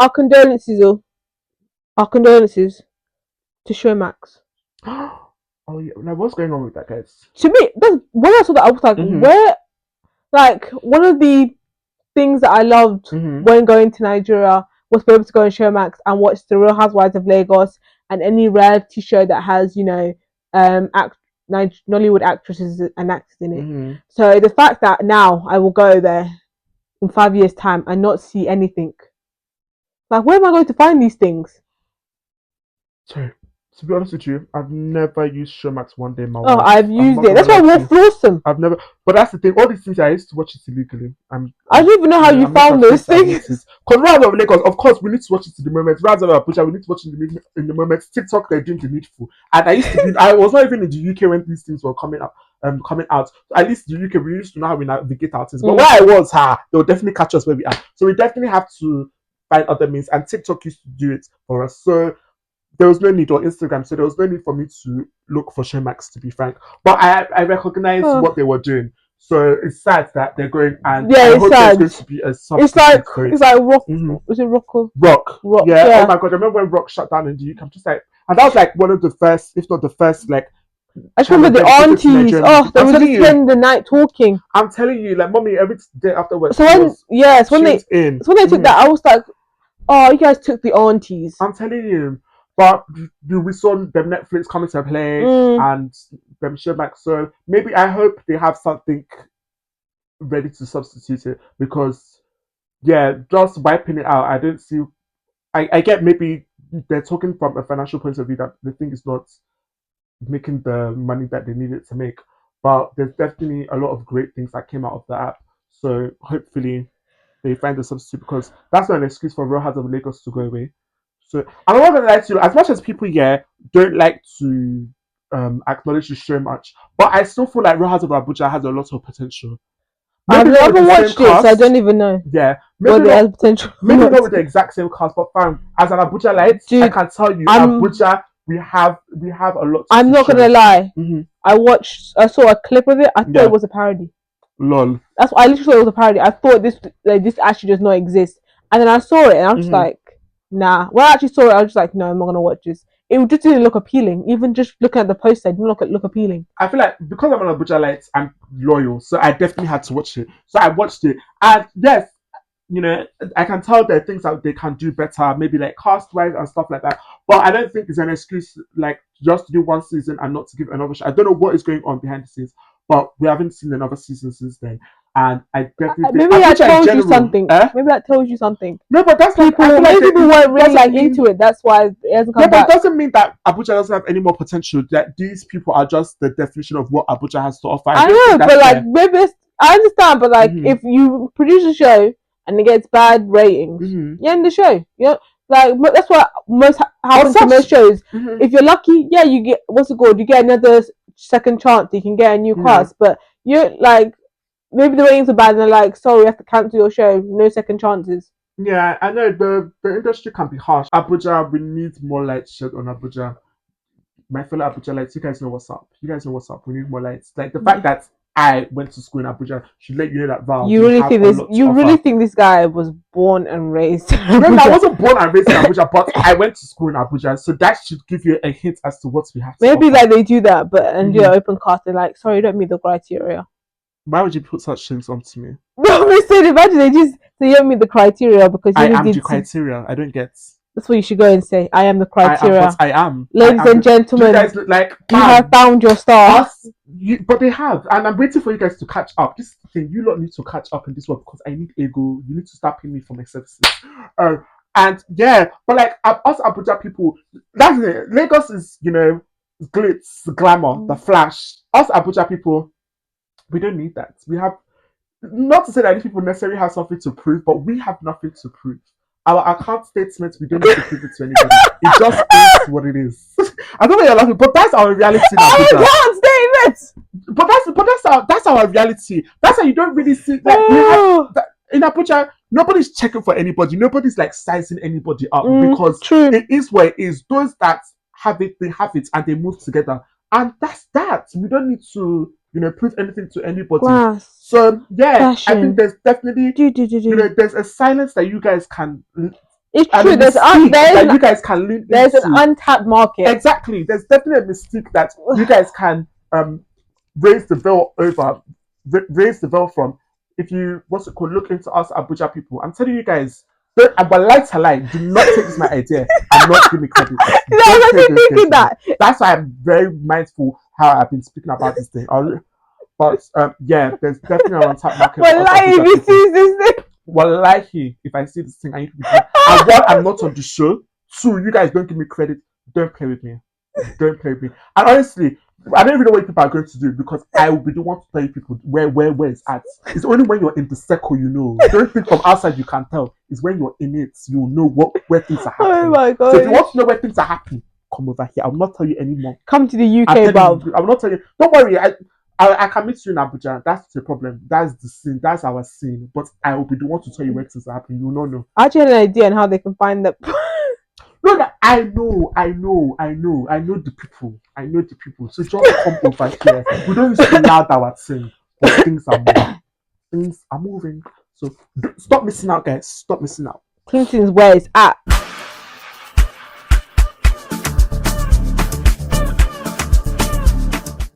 our condolences, our condolences to Showmax. Oh yeah, like what's going on with that, guys? To me, when I saw that, I was like, where? Like, one of the things that I loved when going to Nigeria was to be able to go on Showmax and watch the Real Housewives of Lagos and any reality show that has, Nollywood actresses and actors in it. So the fact that now I will go there in 5 years' time and not see anything, like, where am I going to find these things? So, to be honest with you, I've never used Showmax one day in my life. Oh, I've used it. That's why I walk awesome. I've never, but that's the thing. All these things I used to watch it illegally. I don't even know how you found those things. Because Rise of Lagos, of course, we need to watch it in the moment. Rise of Abuja, we need to watch it in the moment. TikTok, they're doing the needful. And I was not even in the UK when these things were coming out. So at least in the UK, we used to know how we navigate our things. But where I was, they will definitely catch us where we are. So we definitely have to find other means. And TikTok used to do it for us. So there was no need, or Instagram, so there was no need for me to look for Showmax, to be frank. But I recognize what they were doing. So it's sad that they're going, and I hope there's going to be a substitute. It's like Rock. Was it Rocco? Rock. Yeah. Oh my god, I remember when Rock shut down in the UK. I'm just like, and that was like one of the first, if not the first, like. I just remember the aunties. They were just spending the night talking. I'm telling you, like, mommy, every day afterwards. So when they took that, I was like, oh, you guys took the aunties. I'm telling you. But we saw them Netflix coming to play and them Showmax. So maybe I hope they have something ready to substitute it, because just wiping it out, I don't see. I get maybe they're talking from a financial point of view that the thing is not making the money that they needed to make. But there's definitely a lot of great things that came out of the app. So hopefully they find a substitute, because that's not an excuse for Real Housewives of Lagos to go away. So I'm not gonna lie to you, as much as people don't like to acknowledge the show much, but I still feel like Real Housewives of Abuja has a lot of potential. I've never watched it, so I don't even know. Yeah, maybe it has potential. Maybe not with the exact same cast, but fam, as an Abuja light, I can tell you, Abuja, we have a lot. I'm not gonna lie. I saw a clip of it. I thought it was a parody. Lol. That's what I literally thought it was a parody. I thought this actually does not exist, and then I saw it, and I'm just like, nah. When I actually saw it, I was just like, no, I'm not gonna watch this. It just didn't look appealing. Even just looking at the poster, it didn't look appealing. I feel like because I'm an Abuja light, I'm loyal, so I definitely had to watch it. So I watched it, and yes, I can tell there are things that they can do better, maybe like cast-wise and stuff like that. But I don't think it's an excuse, like, just to do one season and not to give another shot. I don't know what is going on behind the scenes, but we haven't seen another season since then. And I definitely maybe that tells you something. Maybe that tells you something. No, but that's people. Maybe people weren't really into it. That's why it hasn't come back. But it doesn't mean that Abuja doesn't have any more potential. That these people are just the definition of what Abuja has to offer. I know, but like, maybe I understand. But like, if you produce a show and it gets bad ratings, you end the show. Like, that's what happens to most shows. If you're lucky, you get what's it called? You get another second chance. You can get a new cast, but you're like. Maybe the ratings are bad and they're like, sorry, we have to cancel your show. No second chances. Yeah, I know the industry can be harsh. Abuja, we need more lights shed on Abuja. My fellow Abuja lights, you guys know what's up. We need more lights. Like, the fact that I went to school in Abuja should let you know that Val. You really think this guy was born and raised in Abuja? No, I wasn't born and raised in Abuja, but I went to school in Abuja, so that should give you a hint as to what we have to maybe offer. Like they do that, but open cast, they're like, sorry, you don't meet the criteria. Why would you put such things onto me? No, listen, imagine they just say you don't meet the criteria because you am the criteria. I don't get. That's what you should go and say. I am the criteria. I am. Ladies and gentlemen, you guys look like you have found your star. But they have, and I'm waiting for you guys to catch up. This thing, you lot need to catch up in this one because I need ego. You need to start paying me for my services. And but like us Abuja people, that's it. Lagos is glitz, glamour, the flash. Us Abuja people. We don't need that. We have, not to say that these people necessarily have something to prove, but we have nothing to prove. Our account statements, we don't need to prove it to anybody. It just is what it is. I don't know you're laughing, but that's our reality in Abuja. Account statements! But that's our reality. That's how you don't really see, like, in Abuja, nobody's checking for anybody. Nobody's like sizing anybody up because it is what it is. Those that have it, they have it, and they move together. And that's that. We don't need to prove anything to anybody. So fashion. I think there's definitely there's a silence that you guys can It's true. There's that you guys can lean there's into. an untapped market. Exactly. There's definitely a mystique that you guys can raise the veil from. If you look into us Abuja people, I'm telling you guys, but lights are lying. Do not take this my idea and not give me credit. Thinking that. That's why I'm very mindful how I've been speaking about this thing. But yeah, there's definitely an untapped market. Wallahi, if you see this thing. Wallahi, if I see this thing, I need to be and one, I'm not on the show. Two, you guys don't give me credit. Don't play with me. Don't play with me. And honestly, I don't even know what people are going to do because I will be the one to tell you people where it's at. It's only when you're in the circle you know. Don't think from outside you can tell. It's when you're in it you know where things are happening. Oh my god! So if you want to know where things are happening, come over here. I will not tell you anymore. Come to the UK, Bob. I will not tell you. Don't worry. I can meet you in Abuja. That's the problem. That's the scene. That's our scene. But I will be the one to tell you where things are happening. You will not know. I actually had an idea on how they can find them. No, I know the people. I know the people. So just come over here. We don't used to loud our thing, but things are moving. Things are moving. So stop missing out, guys. Stop missing out. Clinton's where it's at.